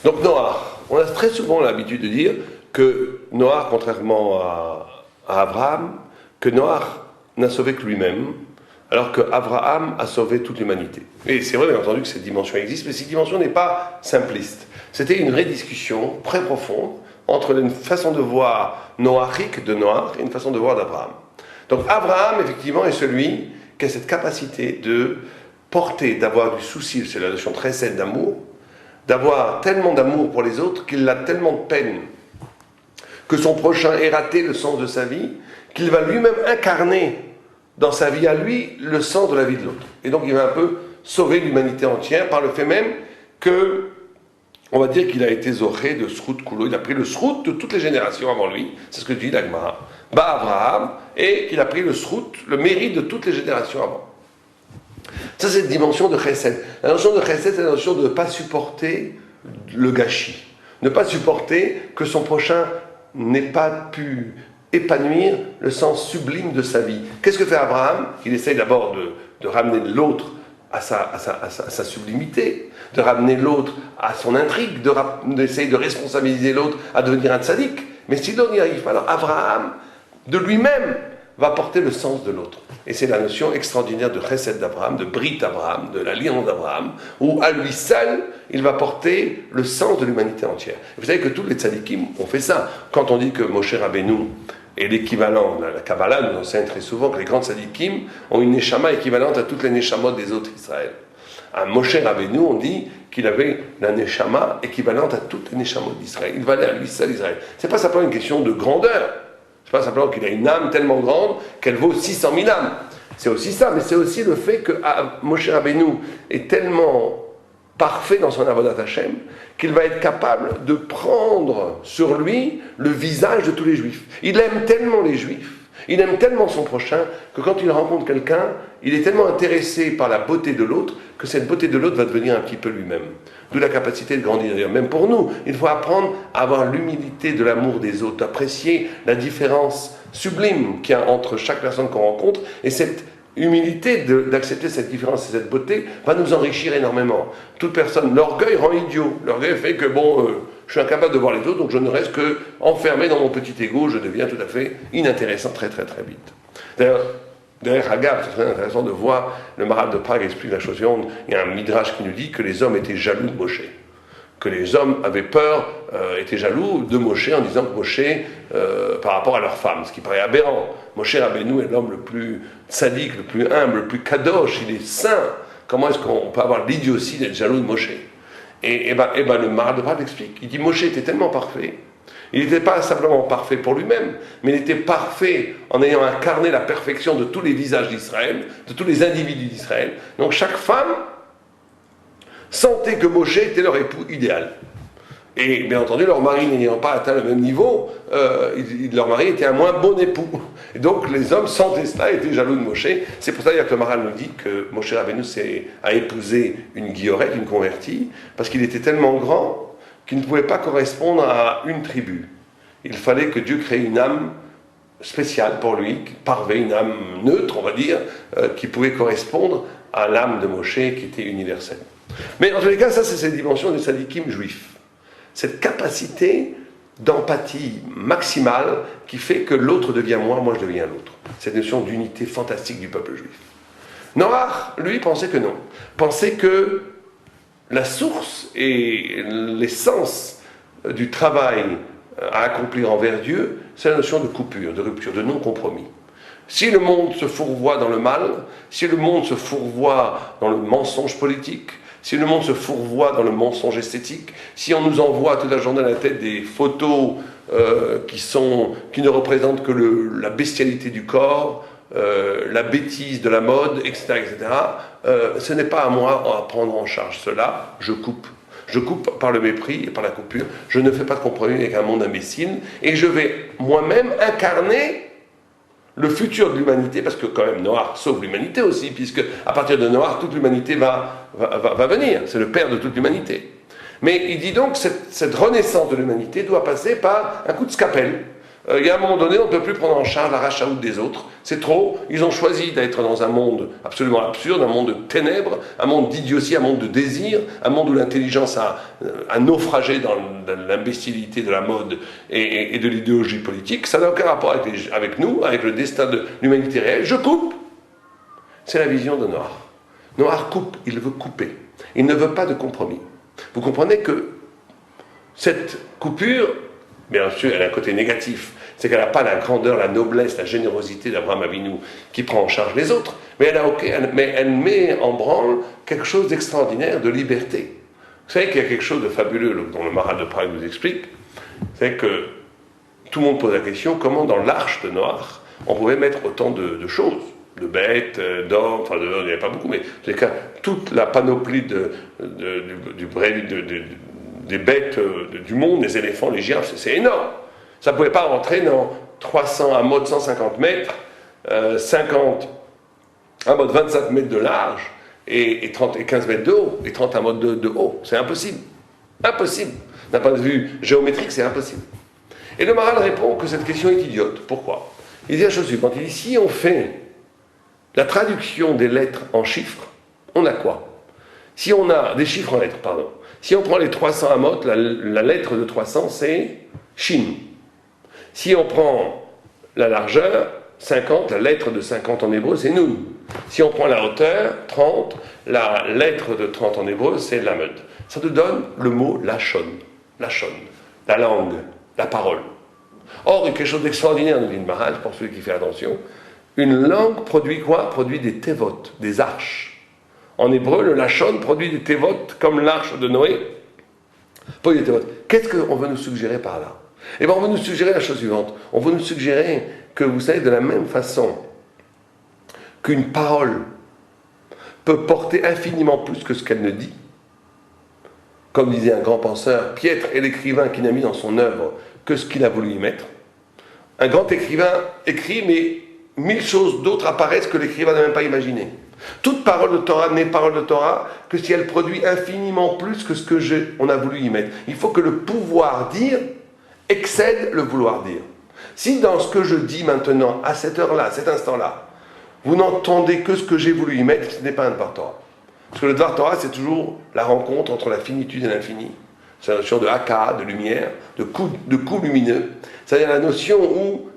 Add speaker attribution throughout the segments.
Speaker 1: Donc Noach, on a très souvent l'habitude de dire que Noach, contrairement à Abraham, que Noach n'a sauvé que lui-même, alors qu'Abraham a sauvé toute l'humanité. Et c'est vrai, bien entendu, que cette dimension existe, mais cette dimension n'est pas simpliste. C'était une vraie discussion très profonde entre une façon de voir noachique de Noach et une façon de voir d'Abraham. Donc Abraham, effectivement, est celui qui a cette capacité de porter, d'avoir du souci, c'est la notion très saine d'amour, d'avoir tellement d'amour pour les autres qu'il a tellement de peine que son prochain ait raté le sens de sa vie, qu'il va lui-même incarner dans sa vie à lui le sens de la vie de l'autre. Et donc il va un peu sauver l'humanité entière par le fait même que, on va dire qu'il a été zoré de Srout Koulo, il a pris le Srout de toutes les générations avant lui, c'est ce que dit l'Agmara, Abraham, et qu'il a pris le Srout, le mérite de toutes les générations avant. Ça, c'est une dimension de chesed. La notion de chesed, c'est la notion de ne pas supporter le gâchis. Ne pas supporter que son prochain n'ait pas pu épanouir le sens sublime de sa vie. Qu'est-ce que fait Abraham? Il essaye d'abord de ramener l'autre à sa sublimité, de ramener l'autre à son intrigue, d'essayer de responsabiliser l'autre à devenir un tzaddik. Mais si l'autre n'y arrive pas, alors Abraham, de lui-même, va porter le sens de l'autre. Et c'est la notion extraordinaire de chesed d'Abraham, de brit Abraham, de l'alliance d'Abraham, où à lui seul, il va porter le sens de l'humanité entière. Et vous savez que tous les tzadikim ont fait ça. Quand on dit que Moshe Rabbeinu est l'équivalent, la Kabbalah nous enseigne très souvent que les grands tzadikim ont une neshama équivalente à toutes les neshamot des autres Israël. À Moshe Rabbeinu, on dit qu'il avait la neshama équivalente à toutes les neshamot d'Israël. Il valait à lui seul Israël. C'est pas simplement une question de grandeur. C'est pas simplement qu'il a une âme tellement grande qu'elle vaut 600 000 âmes. C'est aussi ça, mais c'est aussi le fait que Moshe Rabbeinu est tellement parfait dans son avodat Hashem qu'il va être capable de prendre sur lui le visage de tous les juifs. Il aime tellement les juifs, il aime tellement son prochain, que quand il rencontre quelqu'un, il est tellement intéressé par la beauté de l'autre, que cette beauté de l'autre va devenir un petit peu lui-même. D'où la capacité de grandir. D'ailleurs, même pour nous, il faut apprendre à avoir l'humilité de l'amour des autres, d'apprécier la différence sublime qu'il y a entre chaque personne qu'on rencontre, et cette humilité d'accepter cette différence et cette beauté va nous enrichir énormément. Toute personne, l'orgueil rend idiot. L'orgueil fait que, je suis incapable de voir les autres, donc je ne reste que enfermé dans mon petit ego, je deviens tout à fait inintéressant très très très vite. D'ailleurs, Hagar, c'est très intéressant de voir, le Maharal de Prague explique la chose suivante, il y a un midrash qui nous dit que les hommes étaient jaloux de Moshe, que les hommes avaient peur, étaient jaloux de Moshe en disant que Moshe, par rapport à leur femme, ce qui paraît aberrant. Moshe Rabbeinu est l'homme le plus sadique, le plus humble, le plus kadosh, il est saint. Comment est-ce qu'on peut avoir l'idiotie d'être jaloux de Moshe? Et le Maharal de Prague explique, il dit Moshe était tellement parfait, il n'était pas simplement parfait pour lui-même, mais il était parfait en ayant incarné la perfection de tous les visages d'Israël, de tous les individus d'Israël. Donc chaque femme sentait que Moshe était leur époux idéal. Et bien entendu, leur mari n'ayant pas atteint le même niveau, leur mari était un moins bon époux. Et donc les hommes sentaient cela et étaient jaloux de Moshe. C'est pour ça que le Maharal nous dit que Moshe Rabbeinu a épousé une guillorette, une convertie, parce qu'il était tellement grand qui ne pouvait pas correspondre à une tribu. Il fallait que Dieu crée une âme spéciale pour lui, parvait, une âme neutre, on va dire, qui pouvait correspondre à l'âme de Moshe qui était universelle. Mais en tous les cas, ça c'est cette dimension des tzadikim juifs. Cette capacité d'empathie maximale qui fait que l'autre devient moi, moi je deviens l'autre. Cette notion d'unité fantastique du peuple juif. Noach, lui, pensait que non. Pensait que la source et l'essence du travail à accomplir envers Dieu, c'est la notion de coupure, de rupture, de non-compromis. Si le monde se fourvoie dans le mal, si le monde se fourvoie dans le mensonge politique, si le monde se fourvoie dans le mensonge esthétique, si on nous envoie toute la journée à la tête des photos qui ne représentent que la bestialité du corps, la bêtise de la mode, etc., ce n'est pas à moi à prendre en charge cela, je coupe. Je coupe par le mépris et par la coupure. Je ne fais pas de compromis avec un monde imbécile et je vais moi-même incarner le futur de l'humanité, parce que quand même Noach sauve l'humanité aussi, puisque à partir de Noach, toute l'humanité va venir. C'est le père de toute l'humanité. Mais il dit donc que cette renaissance de l'humanité doit passer par un coup de scalpel. Il y a un moment donné, on ne peut plus prendre en charge la rachaout des autres. C'est trop. Ils ont choisi d'être dans un monde absolument absurde, un monde de ténèbres, un monde d'idiotie, un monde de désir, un monde où l'intelligence a naufragé dans l'imbécilité de la mode et de l'idéologie politique. Ça n'a aucun rapport avec nous, avec le destin de l'humanité réelle. Je coupe. C'est la vision de Noir. Noir coupe, il veut couper. Il ne veut pas de compromis. Vous comprenez que cette coupure, bien sûr, elle a un côté négatif. C'est qu'elle n'a pas la grandeur, la noblesse, la générosité d'Abraham Avinu qui prend en charge les autres. Mais elle met en branle quelque chose d'extraordinaire, de liberté. Vous savez qu'il y a quelque chose de fabuleux dont le Maharal de Prague nous explique. C'est que tout le monde pose la question, comment dans l'arche de Noach, on pouvait mettre autant de choses, de bêtes, d'hommes, enfin il n'y avait pas beaucoup, mais en tout cas, toute la panoplie des bêtes du monde, les éléphants, les girafes, c'est énorme. Ça ne pouvait pas rentrer dans 300 à mode 150 mètres, 50 à mode 25 mètres de large, et 15 mètres de haut, et 30 à mode de haut. C'est impossible. Impossible. D'un point de vue géométrique, c'est impossible. Et le Maharal répond que cette question est idiote. Pourquoi? Il dit la chose suivante. Il dit, si on fait la traduction des lettres en chiffres, on a quoi? Si on a des chiffres en lettres, pardon. Si on prend les 300 amot, la lettre de 300, c'est Shin. Si on prend la largeur, 50, la lettre de 50 en hébreu, c'est Nun. Si on prend la hauteur, 30, la lettre de 30 en hébreu, c'est Lamed. Ça nous donne le mot Lachon. Lachon. La langue, la parole. Or, il y a quelque chose d'extraordinaire, nous dit le Maharal, pour celui qui fait attention. Une langue produit quoi? Produit des tevot, des arches. En hébreu, le Lachon produit des tevot comme l'arche de Noé. Produit des tevot. Qu'est-ce qu'on veut nous suggérer par là? Eh bien, on veut nous suggérer la chose suivante. On veut nous suggérer que, vous savez, de la même façon qu'une parole peut porter infiniment plus que ce qu'elle ne dit, comme disait un grand penseur, Piètre est l'écrivain qui n'a mis dans son œuvre que ce qu'il a voulu y mettre. Un grand écrivain écrit, mais 1000 choses d'autres apparaissent que l'écrivain n'a même pas imaginé. Toute parole de Torah n'est parole de Torah que si elle produit infiniment plus que ce qu'on a voulu y mettre. Il faut que le pouvoir dire excède le vouloir dire. Si dans ce que je dis maintenant, à cette heure-là, à cet instant-là, vous n'entendez que ce que j'ai voulu y mettre, ce n'est pas un Dvar Torah. Parce que le Dvar Torah, c'est toujours la rencontre entre la finitude et l'infini. C'est la notion de haka, de lumière, de coup lumineux. C'est-à-dire la notion où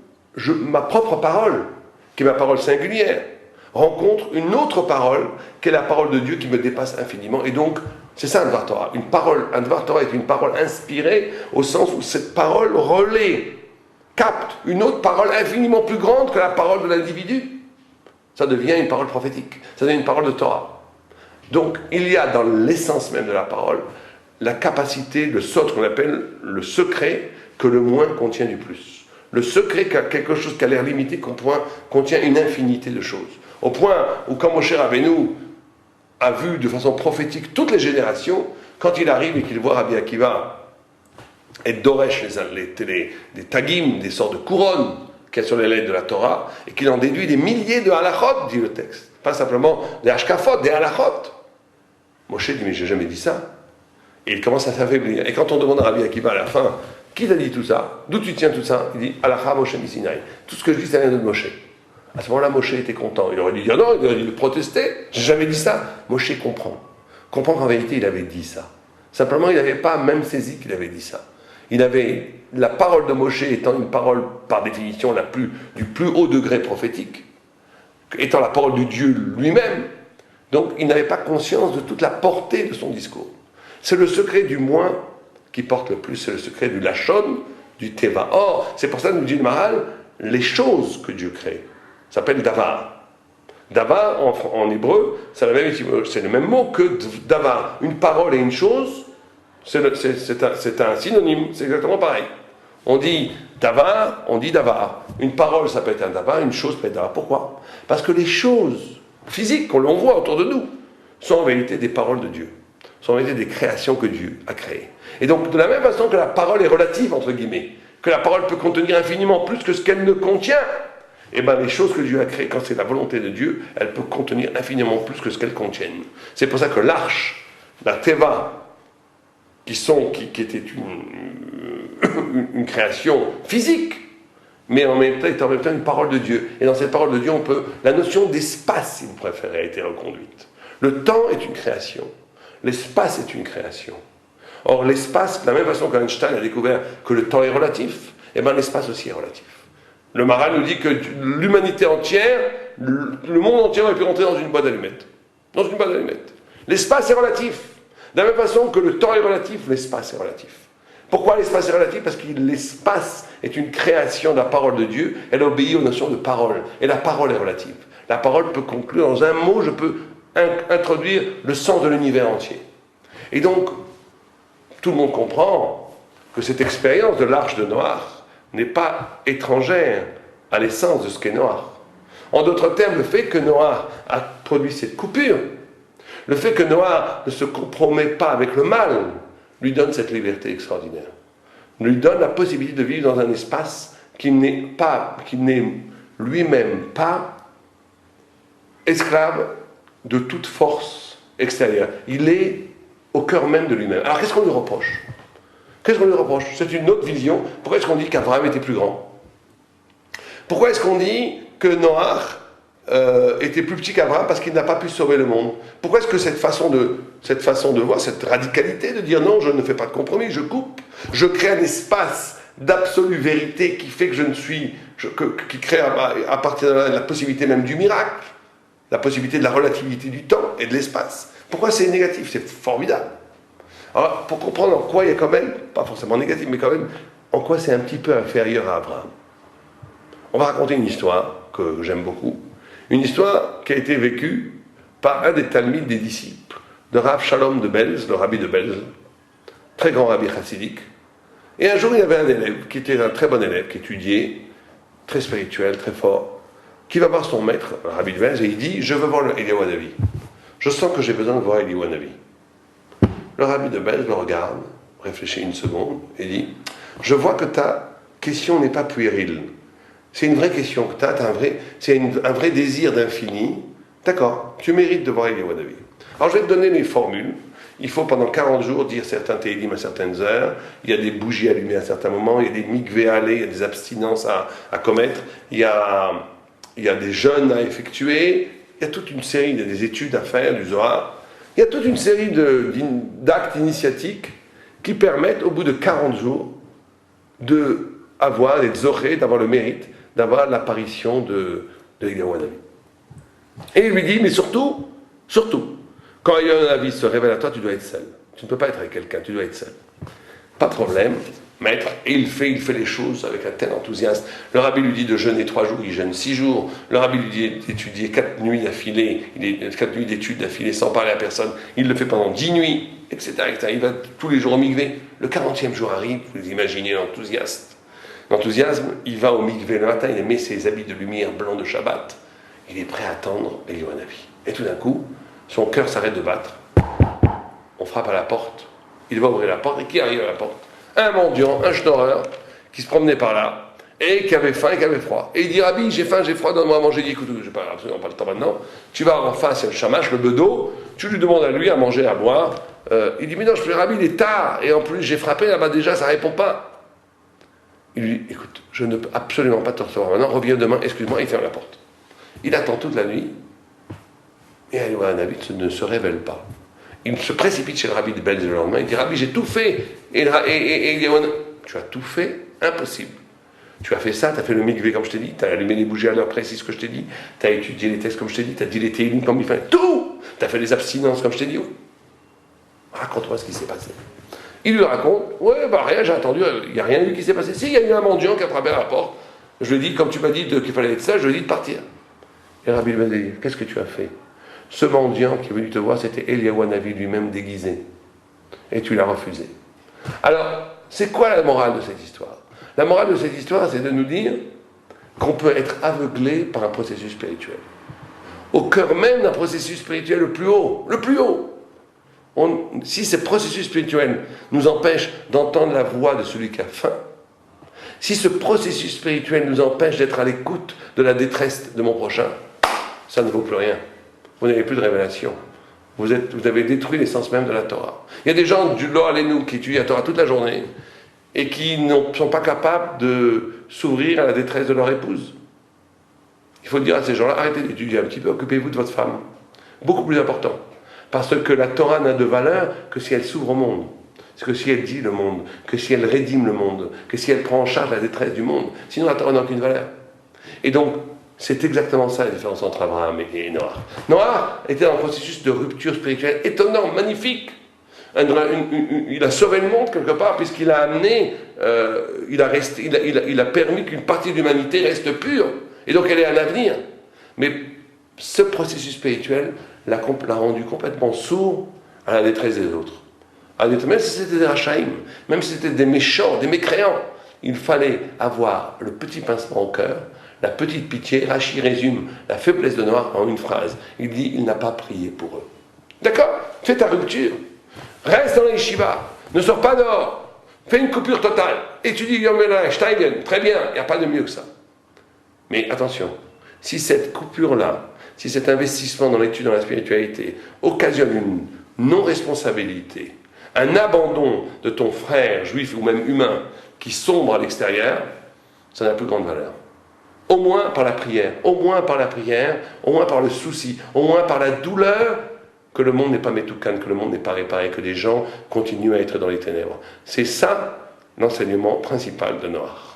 Speaker 1: ma propre parole, qui est ma parole singulière, rencontre une autre parole, qui est la parole de Dieu qui me dépasse infiniment. Et donc, c'est ça un Dvar Torah. Un Dvar Torah est une parole inspirée au sens où cette parole relaie, capte une autre parole infiniment plus grande que la parole de l'individu. Ça devient une parole prophétique. Ça devient une parole de Torah. Donc, il y a dans l'essence même de la parole la capacité, le sot qu'on appelle le secret, que le moins contient du plus. Le secret, quelque chose qui a l'air limité, contient une infinité de choses. Au point où, quand Moshe Rabbeinu a vu de façon prophétique toutes les générations, quand il arrive et qu'il voit Rabbi Akiva et Doresh, des tagim, des sortes de couronnes qu'il y a sur les lettres de la Torah, et qu'il en déduit des milliers de halachot, dit le texte. Pas simplement des hashkafot, des halachot. Moshe dit, mais j'ai jamais dit ça. Et il commence à s'affaiblir. Et quand on demande à Rabbi Akiva à la fin, qui t'a dit tout ça? D'où tu tiens tout ça? Il dit, Halacha Moshe Misinaï. Tout ce que je dis, ça vient de Moshe. À ce moment-là, Moshe était content. Il aurait dû dire non, il aurait dû protester. J'ai jamais dit ça. Moshe comprend. Comprend qu'en vérité, il avait dit ça. Simplement, il n'avait pas même saisi qu'il avait dit ça. Il avait la parole de Moshe étant une parole, par définition, du plus haut degré prophétique, étant la parole de Dieu lui-même. Donc, il n'avait pas conscience de toute la portée de son discours. C'est le secret du moins qui porte le plus, c'est le secret du Lachon, du Teva. Or, c'est pour ça que nous dit le Maharal, les choses que Dieu crée, ça s'appelle Davar. Davar, en hébreu, c'est le même mot que Davar. Une parole et une chose, c'est un synonyme, c'est exactement pareil. On dit Davar, on dit Davar. Une parole, ça peut être un Davar, une chose peut être Davar. Pourquoi? Parce que les choses physiques qu'on voit autour de nous sont en vérité des paroles de Dieu. Sont en vérité des créations que Dieu a créées. Et donc, de la même façon que la parole est relative, entre guillemets, que la parole peut contenir infiniment plus que ce qu'elle ne contient, et bien les choses que Dieu a créées, quand c'est la volonté de Dieu, elles peuvent contenir infiniment plus que ce qu'elles contiennent. C'est pour ça que l'arche, la Teva, qui était une création physique, mais en même temps est en même temps une parole de Dieu. Et dans cette parole de Dieu, la notion d'espace, si vous préférez, a été reconduite. Le temps est une création. L'espace est une création. Or, l'espace, de la même façon qu'Einstein a découvert que le temps est relatif, eh bien l'espace aussi est relatif. Le Maral nous dit que l'humanité entière, le monde entier aurait pu rentrer dans une boîte d'allumettes. Dans une boîte d'allumettes. L'espace est relatif. De la même façon que le temps est relatif, l'espace est relatif. Pourquoi l'espace est relatif? Parce que l'espace est une création de la parole de Dieu, elle obéit aux notions de parole, et la parole est relative. La parole peut conclure dans un mot, je peux introduire le sens de l'univers entier. Et donc, tout le monde comprend que cette expérience de l'arche de Noach n'est pas étrangère à l'essence de ce qu'est Noach. En d'autres termes, le fait que Noach a produit cette coupure, le fait que Noach ne se compromet pas avec le mal, lui donne cette liberté extraordinaire. Lui donne la possibilité de vivre dans un espace qui n'est lui-même pas esclave de toute force extérieure. Il est au cœur même de lui-même. Alors qu'est-ce qu'on lui reproche? Qu'est-ce qu'on lui reproche? C'est une autre vision. Pourquoi est-ce qu'on dit qu'Abraham était plus grand? Pourquoi est-ce qu'on dit que Noach était plus petit qu'Abraham parce qu'il n'a pas pu sauver le monde? Pourquoi est-ce que cette façon de voir, cette radicalité de dire non, je ne fais pas de compromis, je coupe, je crée un espace d'absolue vérité qui fait que qui crée à partir de là la possibilité même du miracle, la possibilité de la relativité du temps et de l'espace. Pourquoi c'est négatif? C'est formidable. Alors, pour comprendre en quoi il y a quand même, pas forcément négatif, mais quand même, en quoi c'est un petit peu inférieur à Abraham. On va raconter une histoire que j'aime beaucoup, une histoire qui a été vécue par un des talmides des disciples de Rav Shalom de Belz, le rabbi de Belz, très grand rabbi chassidique. Et un jour, il y avait un élève qui était un très bon élève, qui étudiait, très spirituel, très fort, qui va voir son maître, le rabbi de Belz, et il dit « Je veux voir Eliyahu Hanavi. Je sens que j'ai besoin de voir Eliyahu Hanavi. » Le rabbi de Belz le regarde, réfléchit une seconde, et dit « Je vois que ta question n'est pas puérile. C'est une vraie question que tu as, c'est un vrai désir d'infini. D'accord, tu mérites de voir Eliyahu Hanavi. Alors je vais te donner les formules. Il faut pendant 40 jours dire certains télim à certaines heures. Il y a des bougies allumées à certains moments. Il y a des mikveh à aller, il y a des abstinences à commettre. Il y a des jeûnes à effectuer. Il y a toute une série, il y a des études à faire, du Zohar. Il y a toute une série d'actes initiatiques qui permettent, au bout de 40 jours, d'avoir le mérite d'avoir l'apparition de Eliyahu Hanavi. Et il lui dit, mais surtout, quand Eliyahu Hanavi se révèle à toi, tu dois être seul. Tu ne peux pas être avec quelqu'un, tu dois être seul. Pas de problème, maître. Et il fait les choses avec un tel enthousiasme. Le rabbi lui dit de jeûner 3 jours, il jeûne 6 jours. Le rabbi lui dit d'étudier 4 nuits d'affilée, 4 nuits d'études d'affilée sans parler à personne. Il le fait pendant 10 nuits, etc., etc. Il va tous les jours au mikvé. Le 40e jour arrive, vous imaginez l'enthousiasme, il va au mikvé le matin, il met ses habits de lumière blancs de Shabbat. Il est prêt à attendre Eliyahu Hanavi. Et tout d'un coup, son cœur s'arrête de battre. On frappe à la porte. Il va ouvrir la porte. Et qui arrive à la porte? Un mendiant, un schnorreur, qui se promenait par là, et qui avait faim et qui avait froid. Et il dit, Rabbi, j'ai faim, j'ai froid, donne-moi à manger. Il dit, écoute, je n'ai absolument pas le temps maintenant. Tu vas en face, il y a le shamash, le bedeau, tu lui demandes à lui à manger, à boire. Il dit, mais non, je fais Rabbi, il est tard, et en plus, j'ai frappé là-bas déjà, ça ne répond pas. Il lui dit, écoute, je ne peux absolument pas te recevoir maintenant, reviens demain, excuse-moi, il ferme la porte. Il attend toute la nuit, et Eliyahu Hanavi ne se révèle pas. Il se précipite chez le rabbi de Belz le lendemain, il dit, Rabbi, j'ai tout fait, et Eliyahu Hanavi, tu as tout fait? Impossible. Tu as fait ça, tu as fait le mikvé comme je t'ai dit, tu as allumé les bougies à l'heure précise que je t'ai dit, tu as étudié les textes comme je t'ai dit, tu as dit les télim comme il fallait, tout! Tu as fait les abstinences comme je t'ai dit. Raconte-moi ce qui s'est passé. Il lui raconte, ouais, bah rien, j'ai attendu, il n'y a rien eu qui s'est passé. Si, il y a eu un mendiant qui a frappé à la porte. Je lui ai dit, comme tu m'as dit qu'il fallait être ça, je lui ai dit de partir. Et le rabbi lui a dit, qu'est-ce que tu as fait? Ce mendiant qui est venu te voir, c'était Eliyahu Hanavi lui-même déguisé. Et tu l'as refusé. Alors, c'est quoi la morale de cette histoire? La morale de cette histoire, c'est de nous dire qu'on peut être aveuglé par un processus spirituel. Au cœur même d'un processus spirituel le plus haut. Si ce processus spirituel nous empêche d'entendre la voix de celui qui a faim, si ce processus spirituel nous empêche d'être à l'écoute de la détresse de mon prochain, ça ne vaut plus rien. Vous n'avez plus de révélation. Vous avez détruit l'essence même de la Torah. Il y a des gens du Lo Aleinu qui étudient la Torah toute la journée, et qui ne sont pas capables de s'ouvrir à la détresse de leur épouse. Il faut dire à ces gens-là, arrêtez d'étudier un petit peu, occupez-vous de votre femme. Beaucoup plus important. Parce que la Torah n'a de valeur que si elle s'ouvre au monde, que si elle dit le monde, que si elle rédime le monde, que si elle prend en charge la détresse du monde. Sinon la Torah n'a aucune valeur. Et donc, c'est exactement ça la différence entre Abraham et Noah. Noah était dans un processus de rupture spirituelle étonnant, magnifique. Il a sauvé le monde quelque part, puisqu'il a amené, il a permis qu'une partie de l'humanité reste pure. Et donc elle est un avenir. Mais ce processus spirituel l'a rendu complètement sourd à la détresse des autres. Même si c'était des rachaïm, même si c'était des méchants, des mécréants, il fallait avoir le petit pincement au cœur, la petite pitié. Rachi résume la faiblesse de Noah en une phrase. Il dit, il n'a pas prié pour eux. D'accord? Fais ta rupture. Reste dans les yeshivas. Ne sors pas dehors. Fais une coupure totale. Étudie Yom Steigen. Très bien, il n'y a pas de mieux que ça. Mais attention, si cette coupure-là, si cet investissement dans l'étude, dans la spiritualité, occasionne une non-responsabilité, un abandon de ton frère juif ou même humain qui sombre à l'extérieur, ça n'a plus grande valeur. Au moins par la prière, au moins par la prière, au moins par le souci, au moins par la douleur que le monde n'est pas métoukan, que le monde n'est pas réparé, que les gens continuent à être dans les ténèbres. C'est ça l'enseignement principal de Noah.